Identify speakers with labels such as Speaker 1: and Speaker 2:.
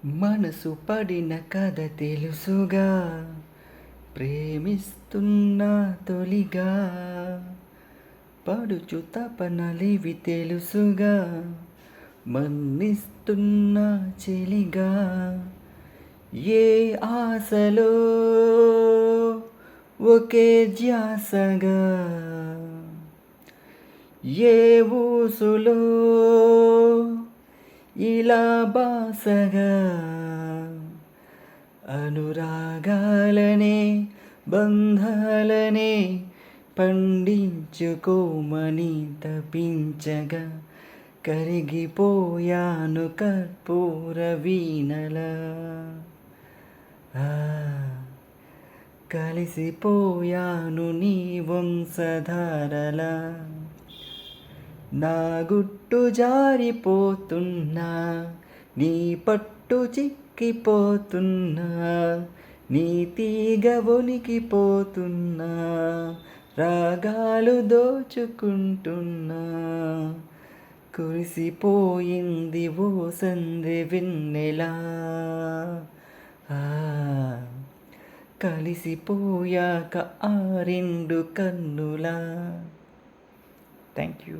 Speaker 1: మనసు పడిన కథ తెలుసుగా, ప్రేమిస్తున్నా తొలిగా, పడుచు తపనలివి తెలుసుగా, మన్నిస్తున్నా చెలిగా. ఏ ఆశలో ఒకే ధ్యాసగా, ఏ ఊసులో ఇలా బాసగా, అనురాగాలనే బంధాలనే పండించుకోమని తపించగా, కరిగిపోయాను కర్పూర వీణలా. కలిసిపోయాను నీ వంశధారలా. నా గుట్టు జారిపోతున్నా, నీ పట్టు చిక్కిపోతున్నా, నీ తీగ వణికిపోతున్నా, రాగాలు దోచుకుంటున్నా. కురిసిపోయింది ఓ సందె వెన్నెలా, కలిసిపోయాక ఆ రెండు కన్నులా. Thank you.